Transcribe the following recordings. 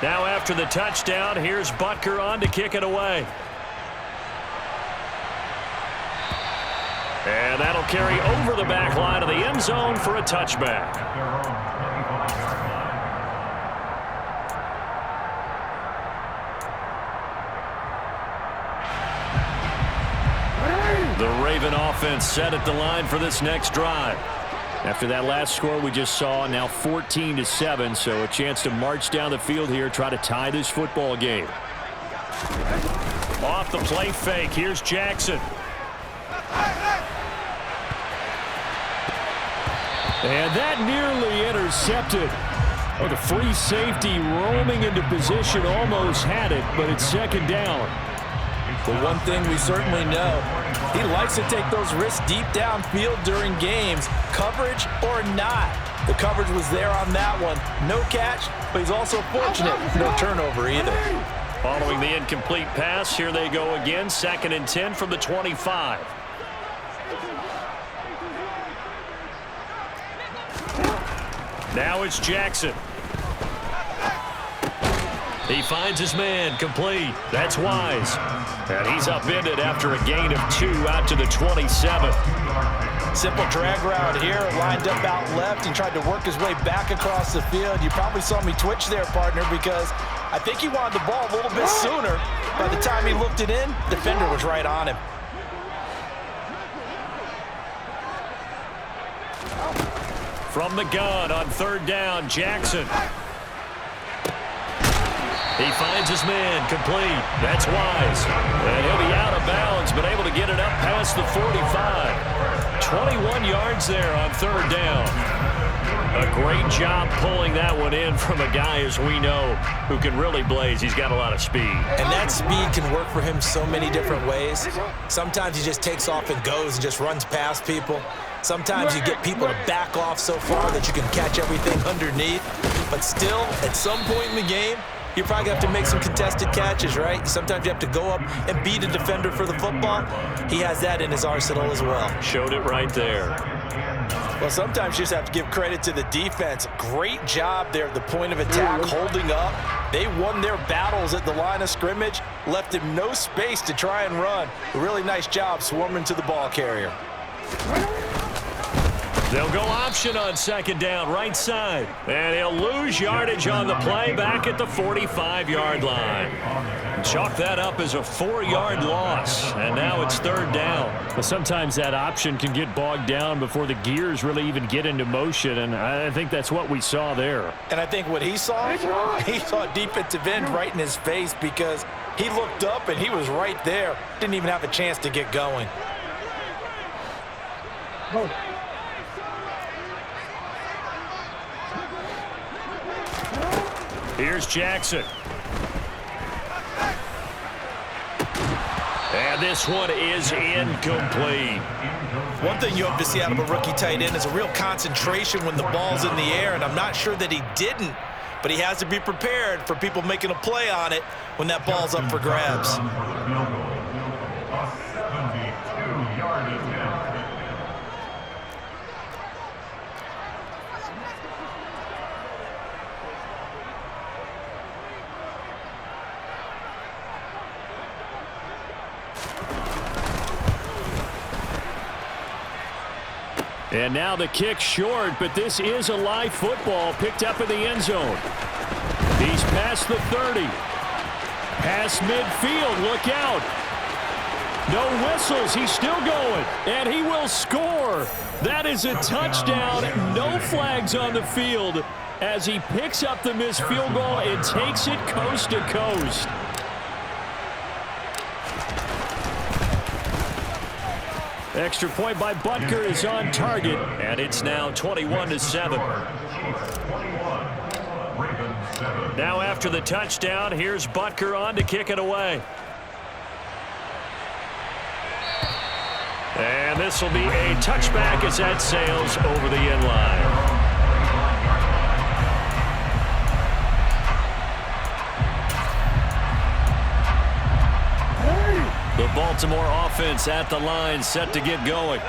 Now after the touchdown, here's Butker on to kick it away. And that'll carry over the back line of the end zone for a touchback. The Raven offense set at the line for this next drive. After that last score we just saw, now 14-7, so a chance to march down the field here, try to tie this football game. Off the play fake, here's Jackson. And that nearly intercepted. Oh, the free safety roaming into position almost had it, but it's second down. But one thing we certainly know, he likes to take those risks deep downfield during games, coverage or not. The coverage was there on that one. No catch, but he's also fortunate. No turnover either. Following the incomplete pass, here they go again. 2nd and 10 from the 25. Now it's Jackson. He finds his man, complete. That's Wise. And he's upended after a gain of 2 out to the 27. Simple drag route here, lined up out left and tried to work his way back across the field. You probably saw me twitch there, partner, because I think he wanted the ball a little bit sooner. By the time he looked it in, the defender was right on him. From the gun on 3rd down, Jackson. He finds his man, complete. That's Wise. And he'll be out of bounds, but able to get it up past the 45. 21 yards there on 3rd down. A great job pulling that one in from a guy, as we know, who can really blaze. He's got a lot of speed. And that speed can work for him so many different ways. Sometimes he just takes off and goes and just runs past people. Sometimes you get people to back off so far that you can catch everything underneath. But still, at some point in the game, you're probably going to have to make some contested catches, right? Sometimes you have to go up and beat a defender for the football. He has that in his arsenal as well. Showed it right there. Well, sometimes you just have to give credit to the defense. Great job there at the point of attack, holding up. They won their battles at the line of scrimmage, left him no space to try and run. A really nice job swarming to the ball carrier. They'll go option on 2nd down, right side. And he'll lose yardage on the play back at the 45-yard line. Chalk that up as a 4-yard loss. And now it's 3rd down. Well, sometimes that option can get bogged down before the gears really even get into motion, and I think that's what we saw there. And I think what he saw defensive end right in his face, because he looked up and he was right there. Didn't even have a chance to get going. Here's Jackson. And this one is incomplete. One thing you hope to see out of a rookie tight end is a real concentration when the ball's in the air, and I'm not sure that he didn't, but he has to be prepared for people making a play on it when that ball's up for grabs. And now the kick short, but this is a live football picked up in the end zone. He's past the 30. Past midfield, look out. No whistles, he's still going, and he will score. That is a touchdown, no flags on the field as he picks up the missed field goal and takes it coast to coast. Extra point by Butker is on target, and it's now 21-7. Now after the touchdown, here's Butker on to kick it away. And this will be a touchback as that sails over the end line. The Baltimore offense at the line, set to get going.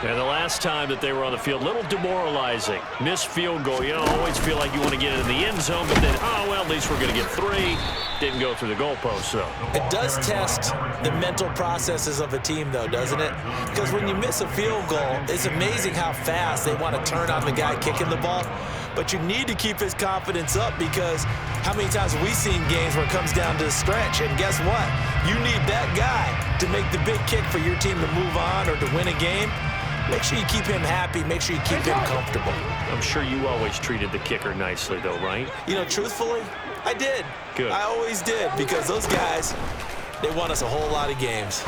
And the last time that they were on the field, a little demoralizing. Missed field goal. You know, always feel like you want to get it in the end zone, but then, oh, well, at least we're going to get 3. Didn't go through the goalpost, though. It does test the mental processes of a team, though, doesn't it? Because when you miss a field goal, it's amazing how fast they want to turn on the guy kicking the ball. But you need to keep his confidence up, because how many times have we seen games where it comes down to the stretch? And guess what? You need that guy to make the big kick for your team to move on or to win a game. Make sure you keep him happy. Make sure you keep him comfortable. I'm sure you always treated the kicker nicely, though, right? You know, truthfully, I did. Good. I always did, because those guys, they won us a whole lot of games.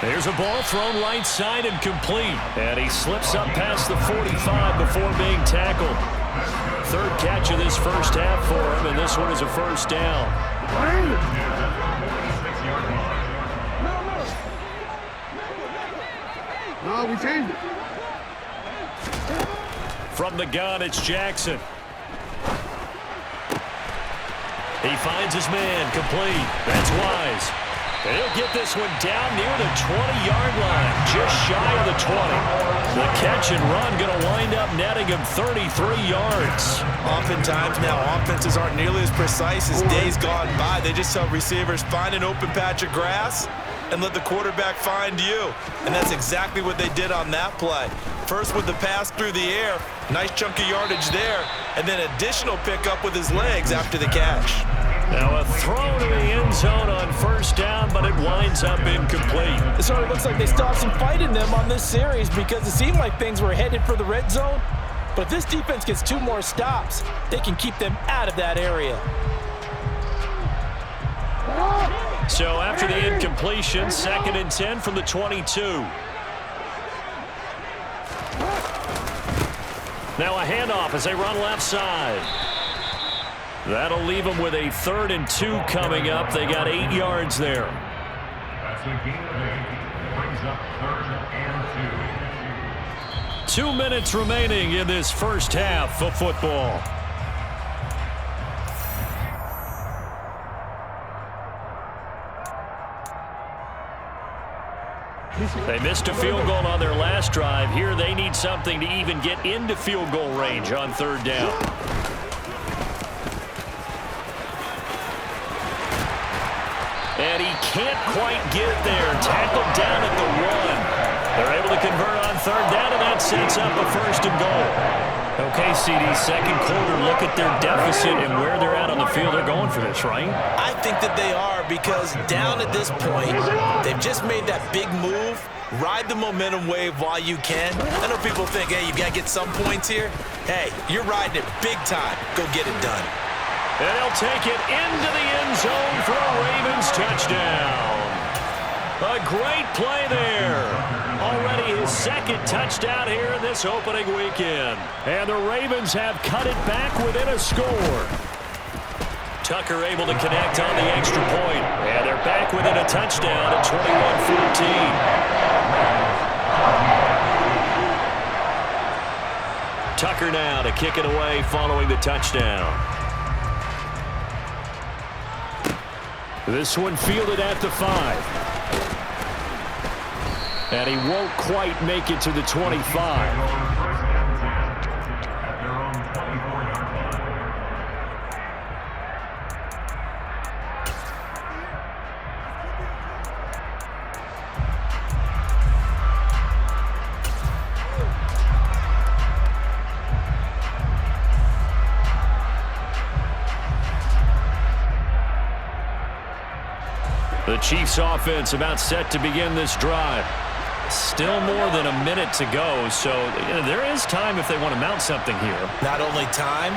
There's a ball thrown right side and complete. And he slips up past the 45 before being tackled. 3rd catch of this first half for him, and this one is a first down. No, we changed it. From the gun, it's Jackson. He finds his man, complete. That's Wise. And he'll get this one down near the 20-yard line, just shy of the 20. The catch and run going to wind up netting him 33 yards. Oftentimes now, offenses aren't nearly as precise as days gone by. They just tell receivers, find an open patch of grass and let the quarterback find you. And that's exactly what they did on that play. First with the pass through the air, nice chunk of yardage there, and then additional pickup with his legs after the catch. Now a throw to the end zone on first down, but it winds up incomplete. It sort of looks like they still have some fight in them on this series, because it seemed like things were headed for the red zone. But this defense gets 2 more stops. They can keep them out of that area. So after the incompletion, 2nd and 10 from the 22. Now a handoff as they run left side. That'll leave them with a 3rd and 2 coming up. They got 8 yards there. That's a gain of 8. Brings up 3rd and 2. 2 minutes remaining in this first half of football. They missed a field goal on their last drive. Here they need something to even get into field goal range on 3rd down. And he can't quite get it there. Tackled down at the 1. They're able to convert on 3rd down, and that sets up a 1st and goal. Okay, CD, 2nd quarter, look at their deficit and where they're at on the field. They're going for this, right? I think that they are, because down at this point, they've just made that big move. Ride the momentum wave while you can. I know people think, hey, you got to get some points here. Hey, you're riding it big time. Go get it done. And he'll take it into the end zone for a Ravens touchdown. A great play there. Already his 2nd touchdown here in this opening weekend. And the Ravens have cut it back within a score. Tucker able to connect on the extra point. And they're back within a touchdown at 21-14. Tucker now to kick it away following the touchdown. This one fielded at the 5. And he won't quite make it to the 25. The Chiefs offense about set to begin this drive. Still more than a minute to go, so there is time if they want to mount something here. Not only time,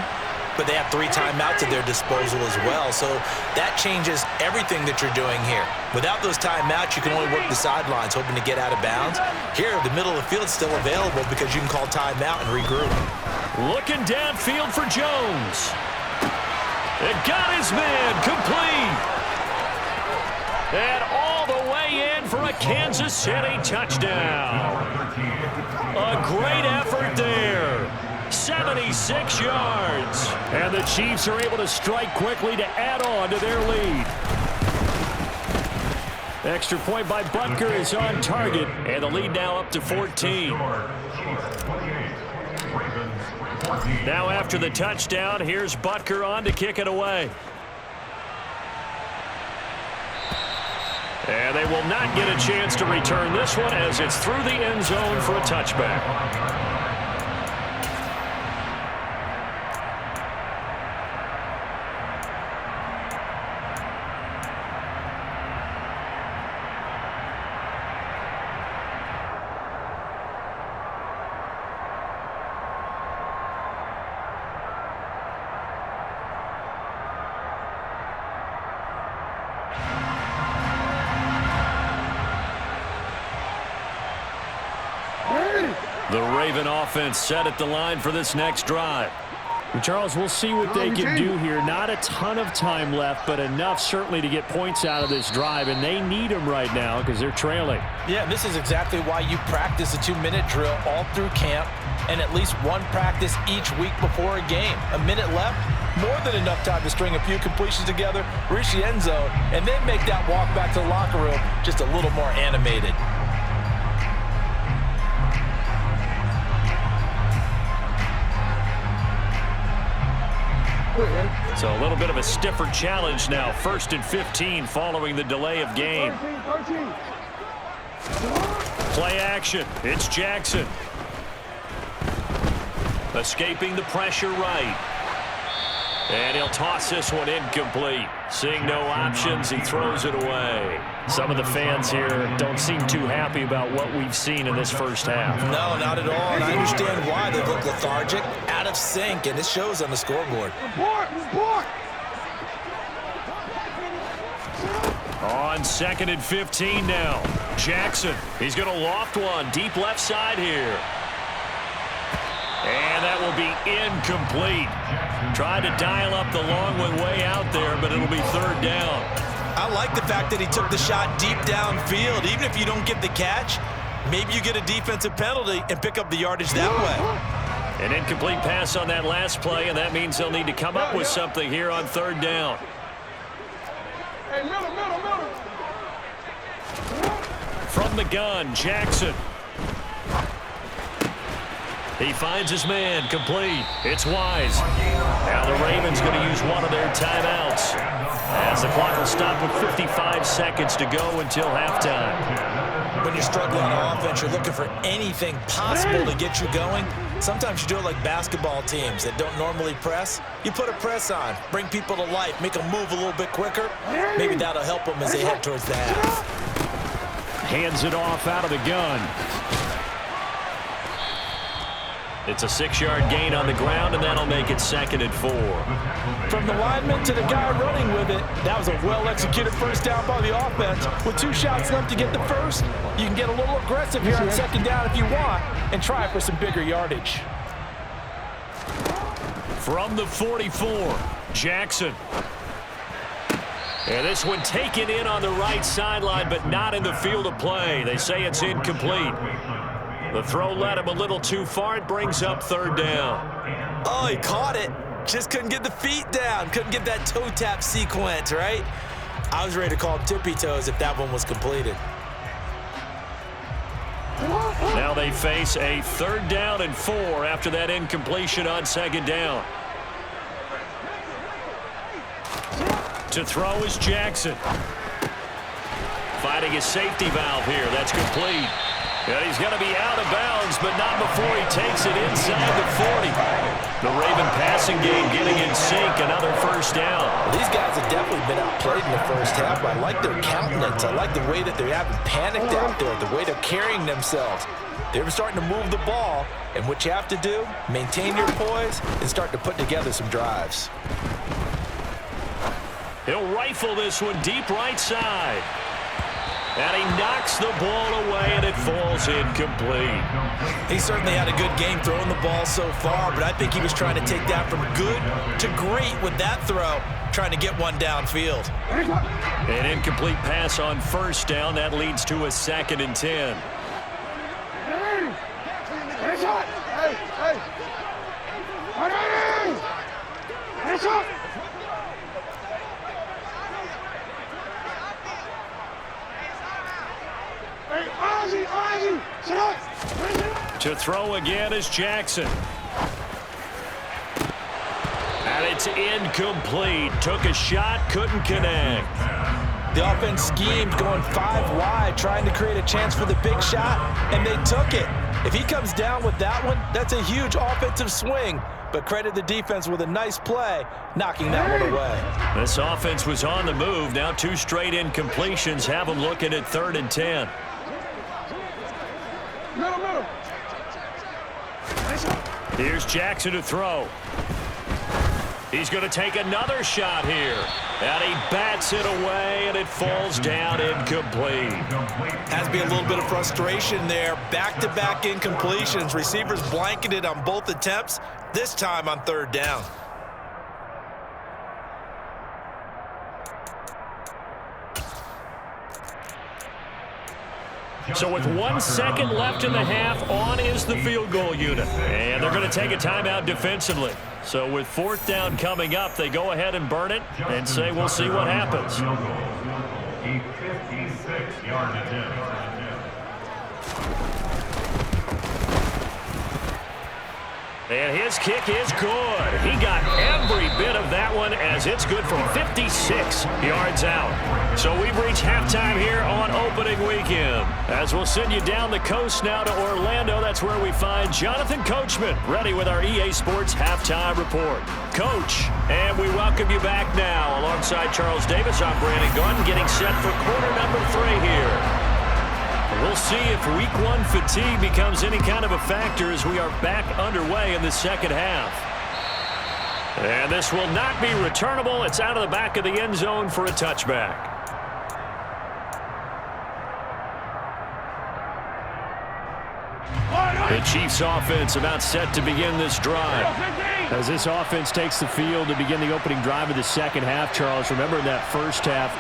but they have 3 timeouts at their disposal as well, so that changes everything that you're doing here. Without those timeouts, you can only work the sidelines, hoping to get out of bounds. Here, the middle of the field is still available because you can call timeout and regroup. Looking downfield for Jones. It got his man complete. And all the way in for a Kansas City touchdown. A great effort there. 76 yards. And the Chiefs are able to strike quickly to add on to their lead. Extra point by Butker is on target, And the lead now up to 14. Now after the touchdown, here's Butker on to kick it away. And they will not get a chance to return this one as it's through the end zone for a touchback. The Raven offense set at the line for this next drive. Charles, we'll see what they can do here. Not a ton of time left, but enough certainly to get points out of this drive, and they need them right now because they're trailing. Yeah, this is exactly why you practice a 2-minute drill all through camp and at least one practice each week before a game. A minute left, more than enough time to string a few completions together, reach the end zone, and then make that walk back to the locker room just a little more animated. So a little bit of a stiffer challenge now. 1st and 15 following the delay of game. Play action. It's Jackson. Escaping the pressure right. And he'll toss this one incomplete. Seeing no options, he throws it away. Some of the fans here don't seem too happy about what we've seen in this first half. No, not at all, and I understand why. They look lethargic, out of sync, and it shows on the scoreboard. On 2nd and 15 now. Jackson, he's going to loft one deep left side here. And that will be incomplete. Tried to dial up the long one way out there, but it'll be 3rd down. I like the fact that he took the shot deep downfield. Even if you don't get the catch, maybe you get a defensive penalty and pick up the yardage that way. An incomplete pass on that last play, and that means they'll need to come up with something here on 3rd down. From the gun, Jackson. He finds his man, complete. It's Wise. Now the Ravens going to use one of their timeouts as the clock will stop with 55 seconds to go until halftime. When you're struggling on offense, you're looking for anything possible to get you going. Sometimes you do it like basketball teams that don't normally press. You put a press on, bring people to life, make them move a little bit quicker. Maybe that'll help them as they head towards the half. Hands it off out of the gun. It's a 6-yard gain on the ground, and that'll make it 2nd and 4. From the lineman to the guy running with it, that was a well-executed first down by the offense. With 2 shots left to get the first, you can get a little aggressive here on 2nd down if you want and try for some bigger yardage. From the 44, Jackson. And this one taken in on the right sideline, but not in the field of play. They say it's incomplete. The throw led him a little too far. It brings up 3rd down. Oh, he caught it. Just couldn't get the feet down. Couldn't get that toe tap sequence, right? I was ready to call tippy toes if that one was completed. Now they face a 3rd down and 4 after that incompletion on 2nd down. To throw is Jackson. Finding his safety valve here. That's complete. And he's going to be out of bounds, but not before he takes it inside the 40. The Raven passing game getting in sync. Another first down. Well, these guys have definitely been outplayed in the first half. I like their countenance. I like the way that they haven't panicked out there, the way they're carrying themselves. They're starting to move the ball, and what you have to do, maintain your poise and start to put together some drives. He'll rifle this one deep right side. And he knocks the ball away, and it falls incomplete. He certainly had a good game throwing the ball so far, but I think he was trying to take that from good to great with that throw, trying to get one downfield. An incomplete pass on 1st down. That leads to a 2nd and 10. To throw again is Jackson. And it's incomplete. Took a shot, couldn't connect. The offense schemed going 5 wide, trying to create a chance for the big shot, and they took it. If he comes down with that one, that's a huge offensive swing. But credit the defense with a nice play, knocking that one away. This offense was on the move. Now 2 straight incompletions have them looking at 3rd and 10. Here's Jackson to throw. He's going to take another shot here. And he bats it away, and it falls down incomplete. Has to be a little bit of frustration there. Back-to-back incompletions. Receivers blanketed on both attempts, this time on 3rd down. So with 1 second left in the half, on is the field goal unit. And they're going to take a timeout defensively. So with 4th down coming up, they go ahead and burn it and say we'll see what happens. A 56-yard attempt. And his kick is good. He got every bit of that one as it's good from 56 yards out. So we've reached halftime here on opening weekend. As we'll send you down the coast now to Orlando, that's where we find Jonathan Coachman ready with our EA Sports halftime report. Coach, and we welcome you back now. Alongside Charles Davis, I'm Brandon Gunn, getting set for quarter number 3 here. We'll see if week 1 fatigue becomes any kind of a factor as we are back underway in the second half. And this will not be returnable. It's out of the back of the end zone for a touchback. The Chiefs offense about set to begin this drive. As this offense takes the field to begin the opening drive of the second half, Charles, remember in that first half,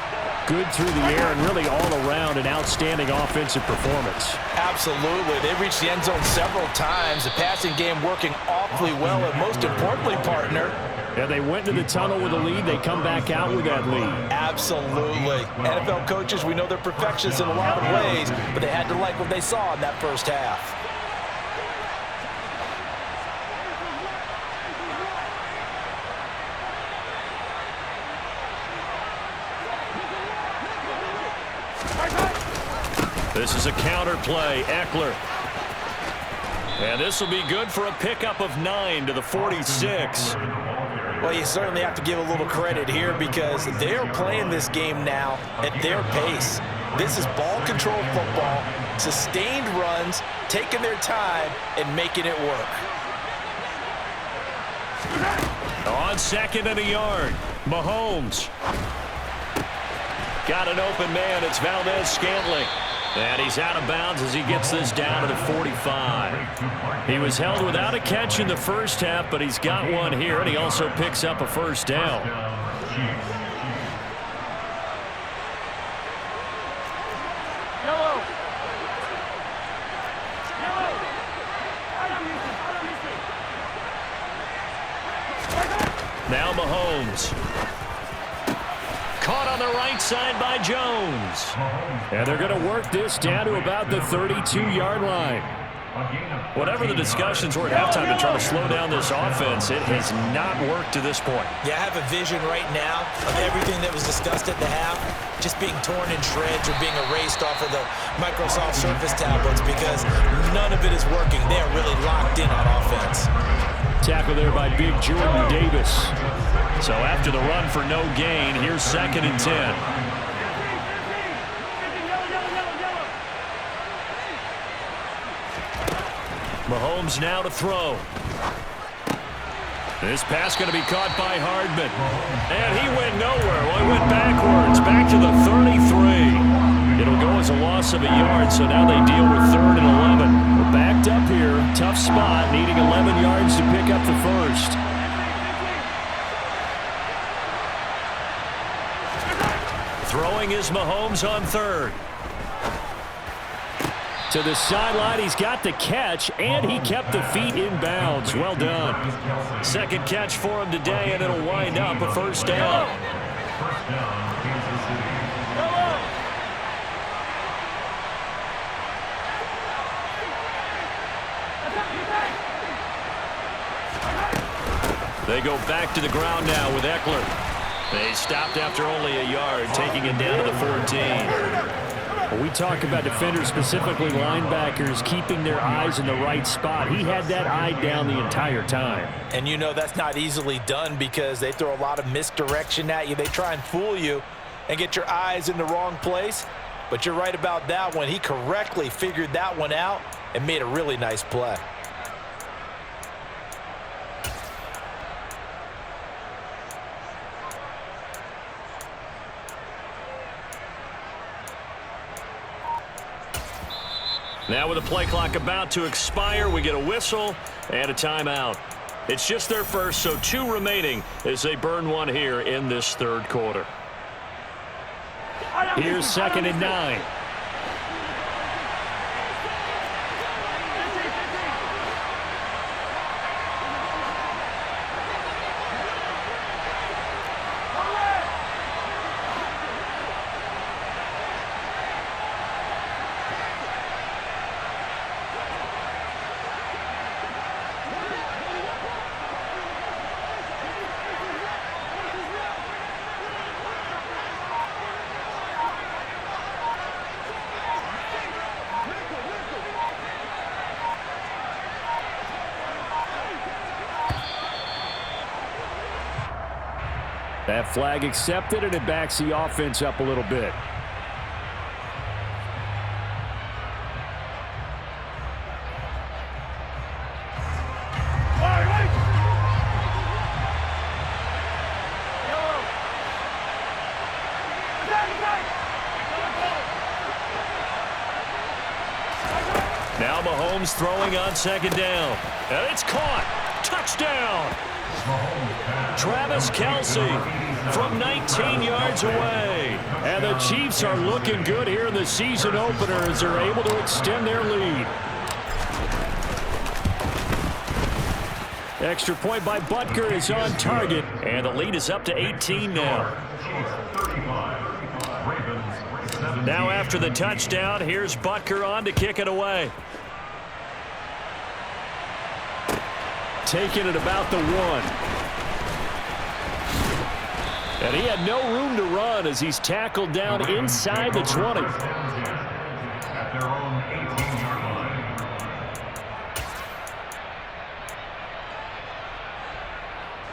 good through the air and really all around an outstanding offensive performance. Absolutely. They reached the end zone several times. The passing game working awfully well, and most importantly, partner, yeah, they went to the tunnel with a lead. They come back out with that lead. Absolutely. NFL coaches, we know they're perfectionists in a lot of ways, but they had to like what they saw in that first half. This is a counter play. Eckler. And this will be good for a pickup of 9 to the 46. Well, you certainly have to give a little credit here because they're playing this game now at their pace. This is ball control football, sustained runs, taking their time, and making it work. On 2nd and a yard, Mahomes. Got an open man. It's Valdez-Scantling. And he's out of bounds as he gets this down to the 45. He was held without a catch in the first half, but he's got one here, and he also picks up a first down. Now Mahomes. Caught on the right side by Jones. And they're going to work this down to about the 32-yard line. Whatever the discussions were at halftime to try to slow down this offense, it has not worked to this point. Yeah, I have a vision right now of everything that was discussed at the half just being torn in shreds or being erased off of the Microsoft Surface tablets because none of it is working. They are really locked in on offense. Tackle there by big Jordan Davis. So after the run for no gain, here's 2nd and 10. Mahomes now to throw. This pass going to be caught by Hardman. And he went nowhere. Well, he went backwards, back to the 33. It'll go as a loss of a yard, so now they deal with 3rd and 11. We're backed up here. Tough spot, needing 11 yards to pick up the first. Throwing is Mahomes on 3rd. To the sideline, he's got the catch, and he kept the feet in bounds. Well done. 2nd catch for him today, and it'll wind up a first down. They go back to the ground now with Eckler. They stopped after only a yard, taking it down to the 14. When we talk about defenders, specifically linebackers, keeping their eyes in the right spot. He had that eye down the entire time. And you know that's not easily done because they throw a lot of misdirection at you. They try and fool you and get your eyes in the wrong place. But you're right about that one. He correctly figured that one out and made a really nice play. Now with the play clock about to expire, we get a whistle and a timeout. It's just their first, so 2 remaining as they burn one here in this third quarter. Here's 2nd and 9. That flag accepted, and it backs the offense up a little bit. Now Mahomes throwing on 2nd down. And it's caught. Touchdown. Travis Kelce from 19 yards away. And the Chiefs are looking good here in the season opener as they're able to extend their lead. Extra point by Butker is on target. And the lead is up to 18 now. Now after the touchdown, here's Butker on to kick it away. Taking it about the 1. And he had no room to run as he's tackled down inside the 20. At their own 18-yard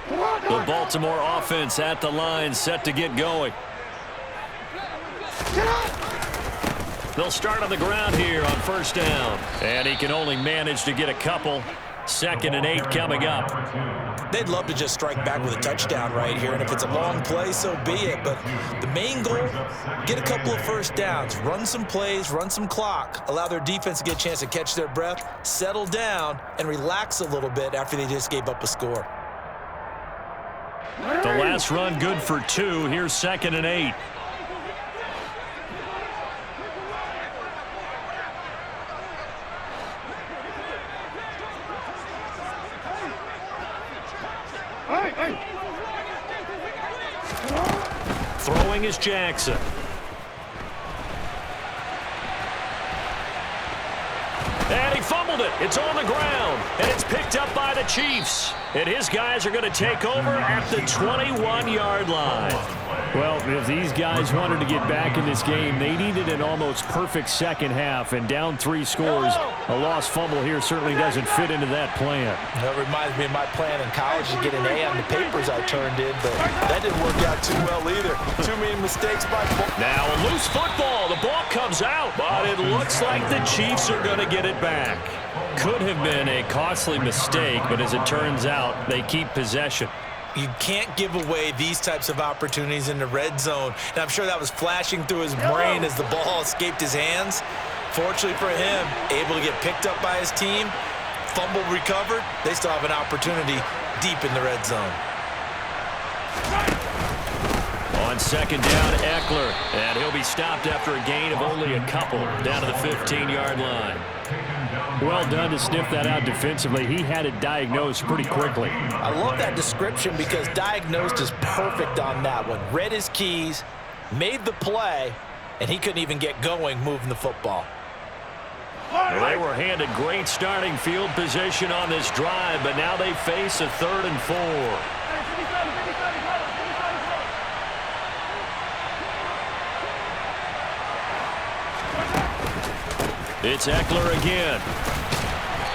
line. The Baltimore offense at the line, set to get going. They'll start on the ground here on 1st down. And he can only manage to get a couple. 2nd and 8 coming up. They'd love to just strike back with a touchdown right here, and if it's a long play, so be it. But the main goal, get a couple of 1st downs, run some plays, run some clock, allow their defense to get a chance to catch their breath, settle down, and relax a little bit after they just gave up a score. The last run good for 2. Here's 2nd and 8. Throwing is Jackson. And he fumbled it. It's on the ground. And it's picked up by the Chiefs. And his guys are going to take over at the 21-yard line. Well, if these guys wanted to get back in this game, they needed an almost perfect second half. And down 3 scores, a lost fumble here certainly doesn't fit into that plan. That reminds me of my plan in college to get an A on the papers I turned in, but that didn't work out too well either. Too many mistakes by... Now a loose football. The ball comes out, but it looks like the Chiefs are going to get it back. Could have been a costly mistake, but as it turns out, they keep possession. You can't give away these types of opportunities in the red zone. And I'm sure that was flashing through his brain as the ball escaped his hands. Fortunately for him, able to get picked up by his team, fumble recovered. They still have an opportunity deep in the red zone. On 2nd down, Eckler. And he'll be stopped after a gain of only a couple down to the 15-yard line. Well done to sniff that out defensively. He had it diagnosed pretty quickly. I love that description because diagnosed is perfect on that one. Read his keys, made the play, and he couldn't even get going moving the football. Well, they were handed great starting field position on this drive, but now they face a 3rd and 4. It's Eckler again.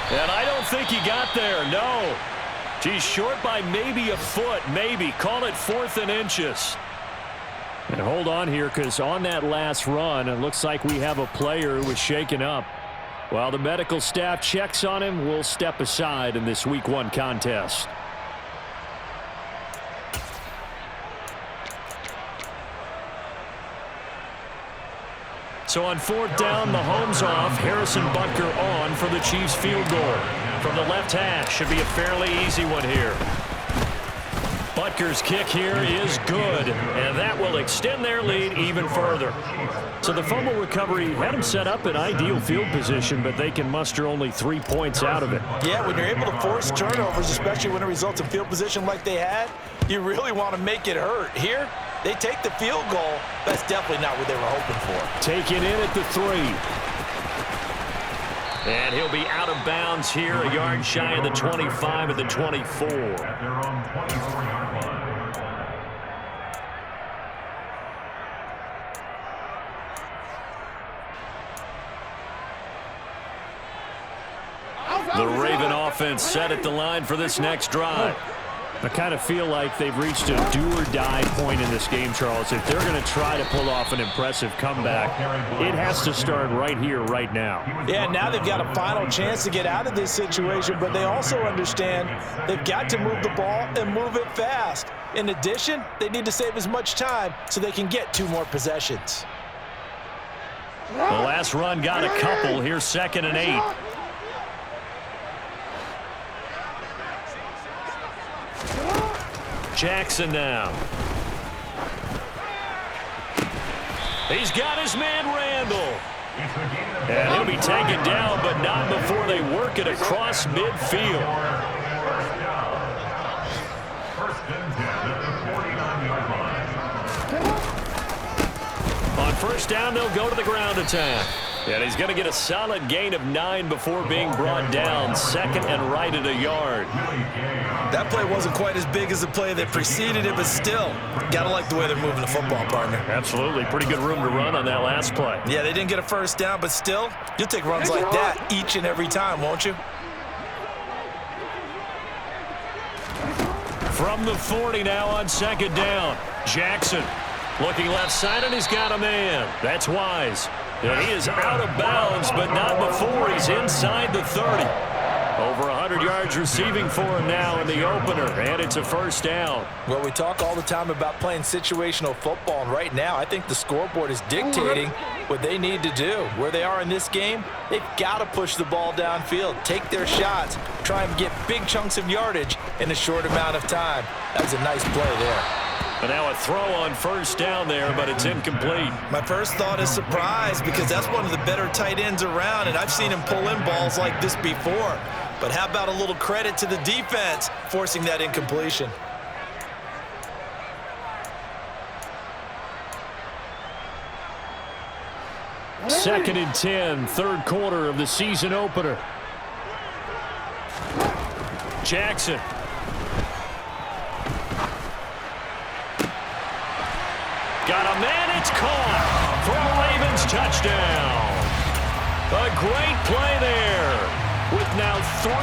And I don't think he got there, no. He's short by maybe a foot, maybe. Call it 4th and inches. And hold on here, because on that last run, it looks like we have a player who was shaken up. While the medical staff checks on him, we'll step aside in this Week 1 contest. So on 4th down, Mahomes off, Harrison Butker on for the Chiefs field goal. From the left hash, should be a fairly easy one here. Butker's kick here is good, and that will extend their lead even further. So the fumble recovery had them set up in ideal field position, but they can muster only 3 points out of it. Yeah, when you're able to force turnovers, especially when it results in field position like they had, you really want to make it hurt. Here, they take the field goal. That's definitely not what they were hoping for. Taken in at the 3. And he'll be out of bounds here, a yard shy of the 25 at the 24. At their own 24-yard line. The Raven offense set at the line for this next drive. I kind of feel like they've reached a do-or-die point in this game, Charles. If they're going to try to pull off an impressive comeback, it has to start right here, right now. Yeah, now they've got a final chance to get out of this situation, but they also understand they've got to move the ball and move it fast. In addition, they need to save as much time so they can get 2 more possessions. The last run got a couple. Here's 2nd and 8. Jackson now. He's got his man Randall. And he'll be taken down, but not before they work it across midfield. First and 10 at the 49-yard line. On 1st down, they'll go to the ground attack. And he's going to get a solid gain of 9 before being brought down. 2nd and right at a yard. That play wasn't quite as big as the play that preceded it, but still, gotta like the way they're moving the football, partner. Absolutely. Pretty good room to run on that last play. Yeah, they didn't get a 1st down, but still, you'll take runs like that each and every time, won't you? From the 40 now on 2nd down. Jackson looking left side, and he's got a man. That's Wise. And he is out of bounds, but not before he's inside the 30. Over 100 yards receiving for him now in the opener, and it's a 1st down. Well, we talk all the time about playing situational football, and right now I think the scoreboard is dictating what they need to do. Where they are in this game, they've got to push the ball downfield, take their shots, try and get big chunks of yardage in a short amount of time. That was a nice play there. And now a throw on 1st down there, but it's incomplete. My first thought is surprise, because that's one of the better tight ends around, and I've seen him pull in balls like this before. But how about a little credit to the defense forcing that incompletion? Second and 10, 3rd quarter of the season opener. Jackson. Got a man, it's caught for a Ravens touchdown. A great play there with now 3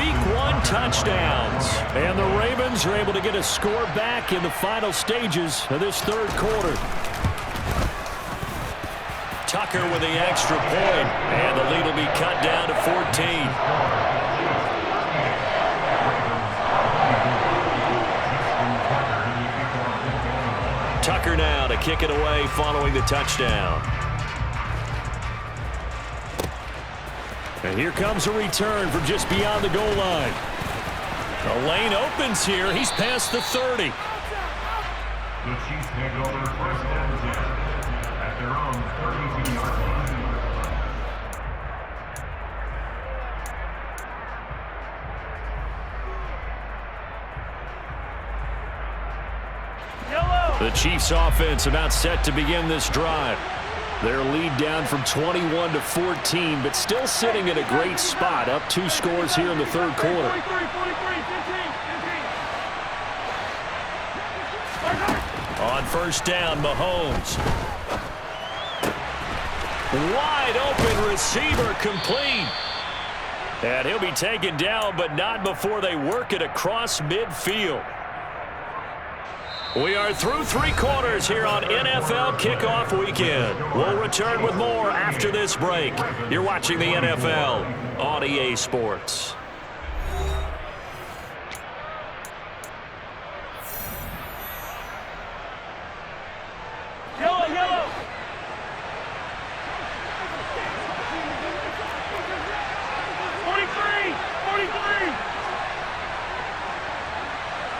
Week 1 touchdowns. And the Ravens are able to get a score back in the final stages of this 3rd quarter. Tucker with the extra point, and the lead will be cut down to 14. Tucker now to kick it away following the touchdown. And here comes a return from just beyond the goal line. The lane opens here. He's past the 30. The Chiefs take over 1st and 10 at their own 32-yard line. The Chiefs offense about set to begin this drive. Their lead down from 21 to 14, but still sitting in a great spot, up 2 scores here in the third quarter. On first down, Mahomes. Wide open receiver, complete. And he'll be taken down, but not before they work it across midfield. We are through 3 quarters here on NFL Kickoff Weekend. We'll return with more after this break. You're watching the NFL on EA Sports. Yellow, yellow.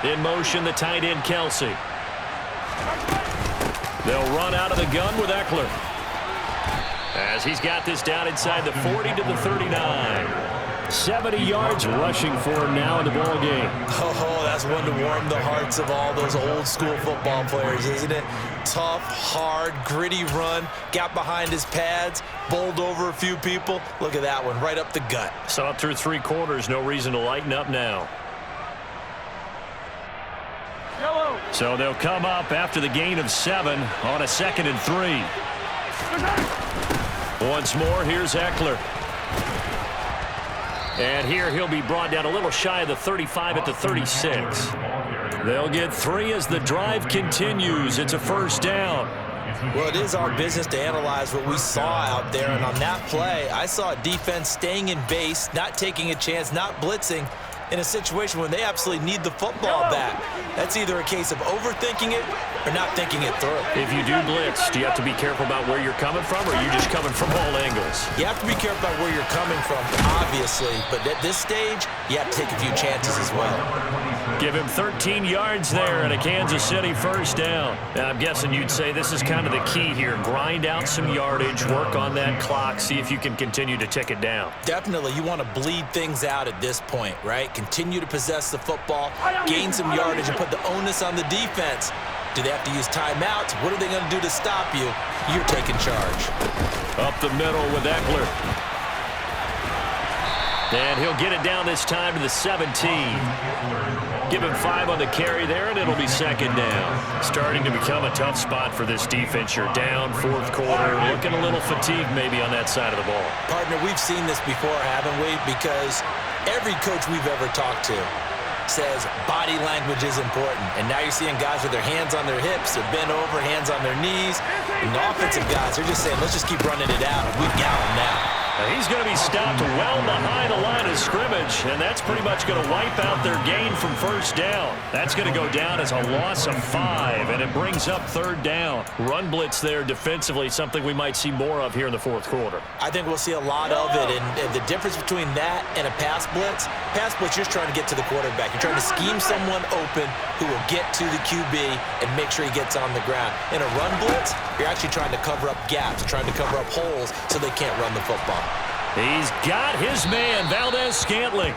In motion, the tight end, Kelsey. They'll run out of the gun with Eckler, as he's got this down inside the 40 to the 39. 70 yards rushing for him now in the ball game. Oh, that's one to warm the hearts of all those old school football players, isn't it? Tough, hard, gritty run, got behind his pads, bowled over a few people. Look at that one, right up the gut. So up through 3 quarters, no reason to lighten up now. So they'll come up after the gain of 7 on a 2nd and 3. Once more, here's Eckler. And here he'll be brought down a little shy of the 35 at the 36. They'll get 3 as the drive continues. It's a first down. Well, it is our business to analyze what we saw out there, and on that play, I saw a defense staying in base, not taking a chance, not blitzing, in a situation when they absolutely need the football back. That's either a case of overthinking it or not thinking it through. If you do blitz, do you have to be careful about where you're coming from, or are you just coming from all angles? You have to be careful about where you're coming from, obviously, but at this stage, you have to take a few chances as well. Give him 13 yards there and a Kansas City first down. Now, I'm guessing you'd say this is kind of the key here. Grind out some yardage, work on that clock, see if you can continue to tick it down. Definitely, you want to bleed things out at this point, right? Continue to possess the football, gain some yardage, and put the onus on the defense. Do they have to use timeouts? What are they going to do to stop you? You're taking charge. Up the middle with Eckler. And he'll get it down this time to the 17. Give him 5 on the carry there, and it'll be 2nd down. Starting to become a tough spot for this defense. You're down 4th quarter, looking a little fatigued maybe on that side of the ball. Partner, we've seen this before, haven't we? Because every coach we've ever talked to says body language is important. And now you're seeing guys with their hands on their hips, they're bent over, hands on their knees. And the offensive guys, they're just saying, let's just keep running it out. We've got him now. He's going to be stopped well behind the line of scrimmage, and that's pretty much going to wipe out their gain from first down. That's going to go down as a loss of 5, and it brings up 3rd down. Run blitz there defensively, something we might see more of here in the 4th quarter. I think we'll see a lot of it, and the difference between that and a pass blitz, you're just trying to get to the quarterback. You're trying to scheme someone open who will get to the QB and make sure he gets on the ground. In a run blitz, you're actually trying to cover up gaps, trying to cover up holes so they can't run the football. He's got his man, Valdez-Scantling.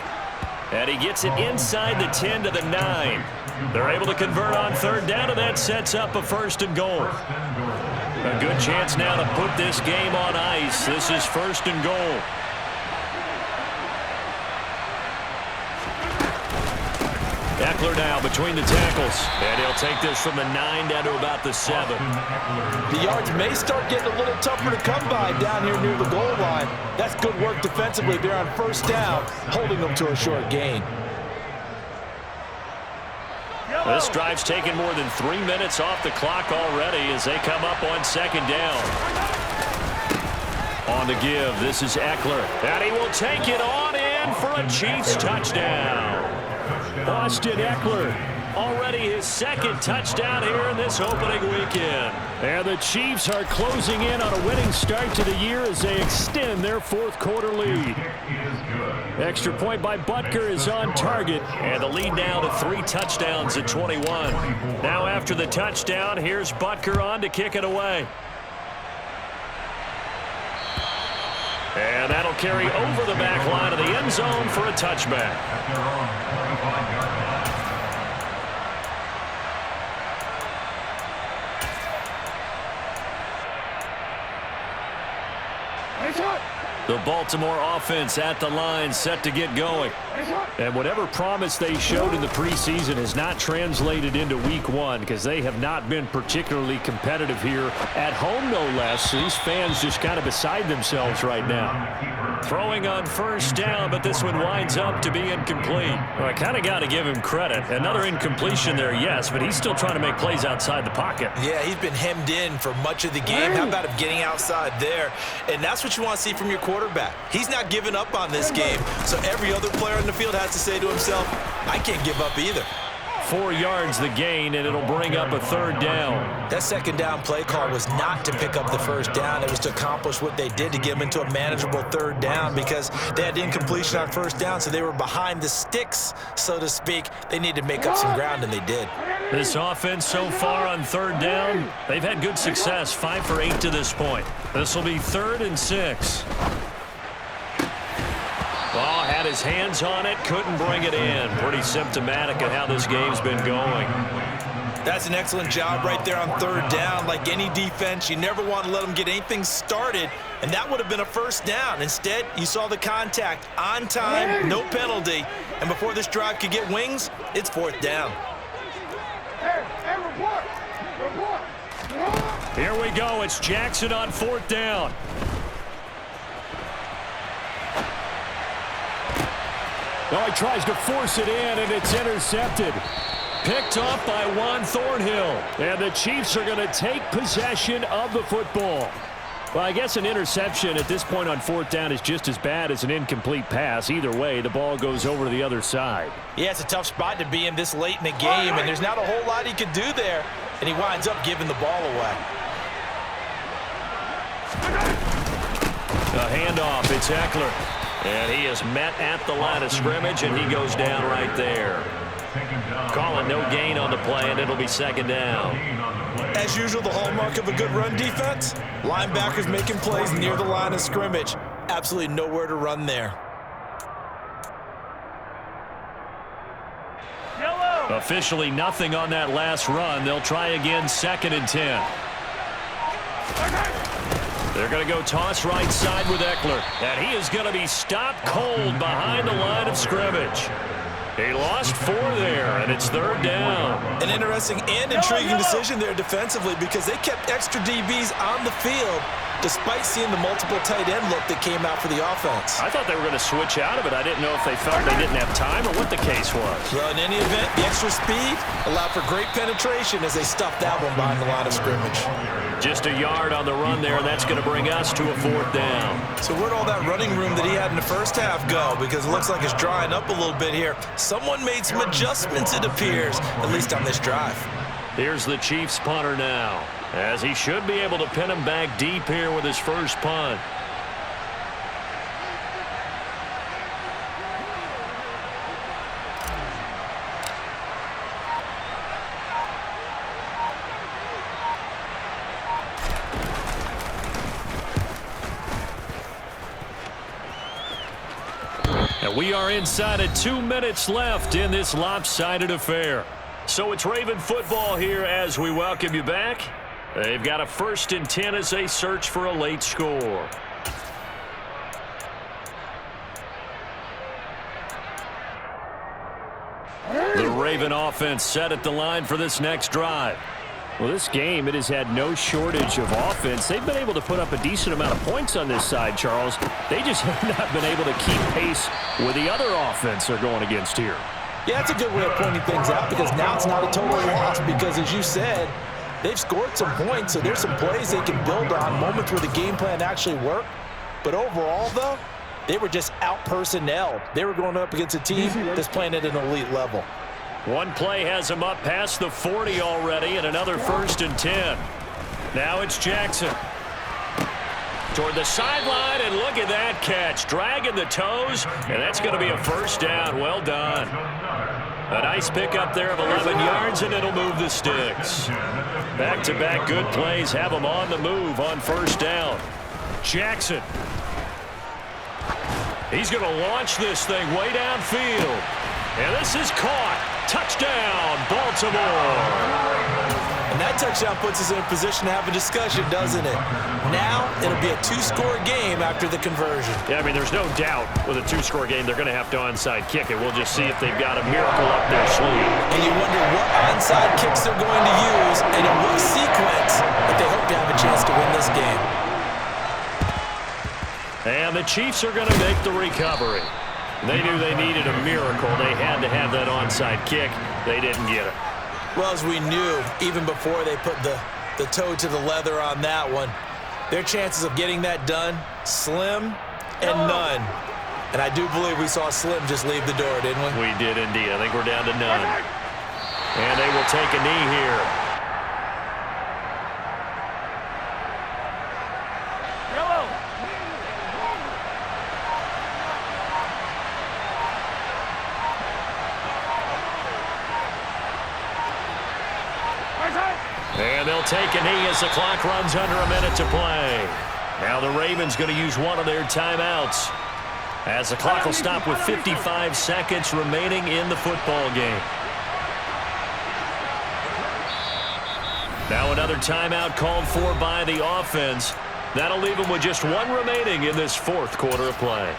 And he gets it inside the 10 to the 9. They're able to convert on 3rd down, and that sets up a 1st and goal. A good chance now to put this game on ice. This is 1st and goal. Eckler now between the tackles. And he'll take this from the 9 down to about the 7. The yards may start getting a little tougher to come by down here near the goal line. That's good work defensively there on 1st down, holding them to a short gain. This drive's taken more than 3 minutes off the clock already as they come up on 2nd down. On the give, this is Eckler. And he will take it on in for a Chiefs touchdown. Austin Eckler, already his 2nd touchdown here in this opening weekend. And the Chiefs are closing in on a winning start to the year as they extend their 4th quarter lead. Extra point by Butker is on target. And the lead now to 3 touchdowns at 21. Now after the touchdown, here's Butker on to kick it away. And that'll carry over the back line of the end zone for a touchback. The Baltimore offense at the line, set to get going. And whatever promise they showed in the preseason has not translated into week one because they have not been particularly competitive here at home, no less. So these fans just kind of beside themselves right now. Throwing on first down, but this one winds up to be incomplete. Well, I kind of got to give him credit. Another incompletion there, yes, but he's still trying to make plays outside the pocket. Yeah, he's been hemmed in for much of the game. How about him getting outside there? And that's what you want to see from your quarterback. He's not giving up on this game, so every other player on the field has to say to himself, I can't give up either. 4 yards the gain, and it'll bring up a third down. That second down play call was not to pick up the first down. It was to accomplish what they did to get them into a manageable third down because they had incompletion on first down, so they were behind the sticks, so to speak. They needed to make up some ground, and they did. This offense so far on third down, they've had good success, 5 for 8 to this point. This will be 3rd and 6. Ball had his hands on it, couldn't bring it in. Pretty symptomatic of how this game's been going. That's an excellent job right there on third down. Like any defense, you never want to let them get anything started, and that would have been a first down. Instead, you saw the contact on time, no penalty, and before this drive could get wings, it's 4th down. Here we go. It's Jackson on 4th down. Oh, he tries to force it in, and it's intercepted. Picked off by Juan Thornhill. And the Chiefs are going to take possession of the football. Well, I guess an interception at this point on 4th down is just as bad as an incomplete pass. Either way, the ball goes over to the other side. Yeah, it's a tough spot to be in this late in the game, and there's not a whole lot he could do there, and he winds up giving the ball away. A handoff, it's Eckler. And he is met at the line of scrimmage, and he goes down right there. Calling no gain on the play, and it'll be 2nd down. As usual, the hallmark of a good run defense, linebackers making plays near the line of scrimmage. Absolutely nowhere to run there. Officially nothing on that last run. They'll try again, 2nd and 10. They're going to go toss right side with Eckler. And he is going to be stopped cold behind the line of scrimmage. He lost 4 there, and it's 3rd down. An interesting and intriguing decision there defensively because they kept extra DBs on the field despite seeing the multiple tight end look that came out for the offense. I thought they were going to switch out of it. I didn't know if they felt they didn't have time or what the case was. Well, in any event, the extra speed allowed for great penetration as they stuffed that one behind the line of scrimmage. Just a yard on the run there. That's going to bring us to a 4th down. So where'd all that running room that he had in the first half go? Because it looks like it's drying up a little bit here. Someone made some adjustments, it appears, at least on this drive. Here's the Chiefs punter now, as he should be able to pin him back deep here with his first punt. And we are inside of 2 minutes left in this lopsided affair. So it's Raven football here as we welcome you back. They've got a 1st and 10 as they search for a late score. The Raven offense set at the line for this next drive. Well, this game, it has had no shortage of offense. They've been able to put up a decent amount of points on this side, Charles. They just have not been able to keep pace with the other offense they're going against here. Yeah, that's a good way of pointing things out because now it's not a total loss because, as you said, they've scored some points, so there's some plays they can build on, moments where the game plan actually worked. But overall, though, they were just out-personnelled. They were going up against a team that's playing at an elite level. One play has him up past the 40 already, and another 1st and 10. Now it's Jackson. Toward the sideline, and look at that catch. Dragging the toes, and that's going to be a 1st down. Well done. A nice pickup there of 11 yards, and it'll move the sticks. Back-to-back good plays have them on the move on 1st down. Jackson. He's going to launch this thing way downfield. And this is caught. Touchdown, Baltimore. And that That touchdown puts us in a position to have a discussion, doesn't it? Now, it'll be a two-score game after the conversion. Yeah, I mean, there's no doubt with a two-score game, they're going to have to onside kick it. We'll just see if they've got a miracle up their sleeve. And you wonder what onside kicks they're going to use and in what sequence if they hope to have a chance to win this game. And the Chiefs are going to make the recovery. They knew they needed a miracle. They had to have that onside kick. They didn't get it. Well, as we knew, even before they put the toe to the leather on that one, their chances of getting that done, slim and none. And I do believe we saw Slim just leave the door, didn't we? We did indeed. I think we're down to none. And they will take a knee here. And they'll take a knee as the clock runs under a minute to play. Now the Ravens going to use one of their timeouts as the clock will stop with 55 seconds remaining in the football game. Now another timeout called for by the offense. That'll leave them with just one remaining in this fourth quarter of play.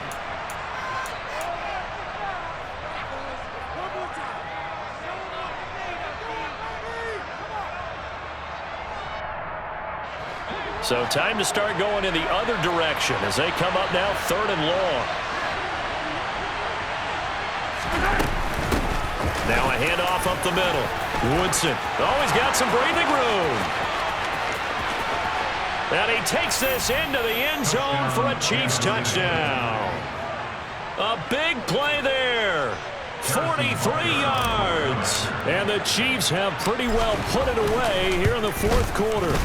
So time to start going in the other direction as they come up now 3rd and long. Now a handoff up the middle. Woodson always got some breathing room. And he takes this into the end zone for a Chiefs touchdown. A big play there. 43 yards. And the Chiefs have pretty well put it away here in the fourth quarter.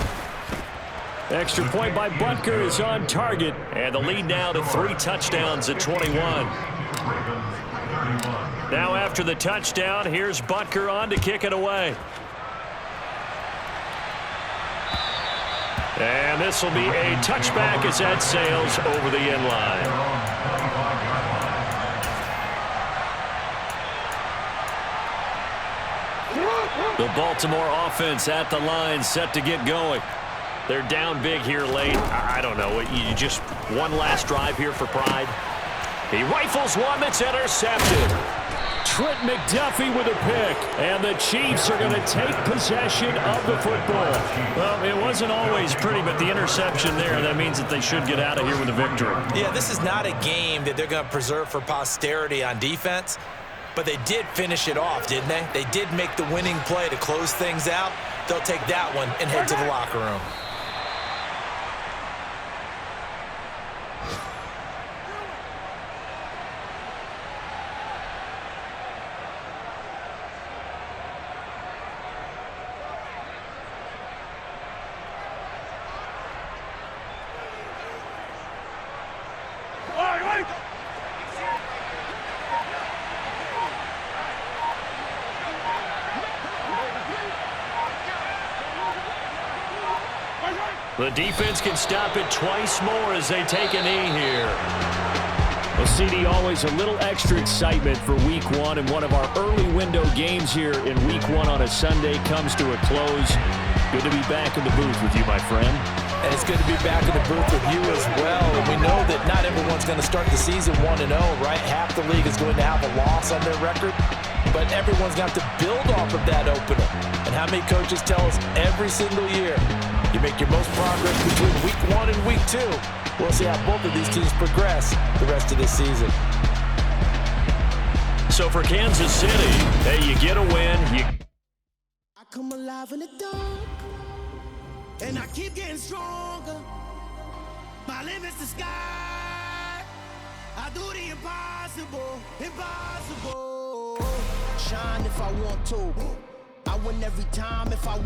Extra point by Butker is on target. And the lead now to 3 touchdowns at 21. Now after the touchdown, here's Butker on to kick it away. And this will be a touchback as that sails over the end line. The Baltimore offense at the line, set to get going. They're down big here late. I don't know. You just one last drive here for pride. He rifles one that's intercepted. Trent McDuffie with a pick. And the Chiefs are going to take possession of the football. Well, it wasn't always pretty, but the interception there, that means that they should get out of here with a victory. Yeah, this is not a game that they're going to preserve for posterity on defense. But they did finish it off, didn't they? They did make the winning play to close things out. They'll take that one and head to the locker room. The defense can stop it twice more as they take a knee here. Well, CD, always a little extra excitement for Week 1, and one of our early window games here in Week 1 on a Sunday comes to a close. Good to be back in the booth with you, my friend. And it's good to be back in the booth with you as well. And we know that not everyone's going to start the season 1-0, right? Half the league is going to have a loss on their record. But everyone's got to build off of that opener. And how many coaches tell us every single year, you make your most progress between Week 1 and Week 2. We'll see how both of these teams progress the rest of this season. So for Kansas City, hey, you get a win. I come alive in the dark, and I keep getting stronger. My limit's the sky. I do the impossible, impossible. Shine if I want to. I win every time if I want.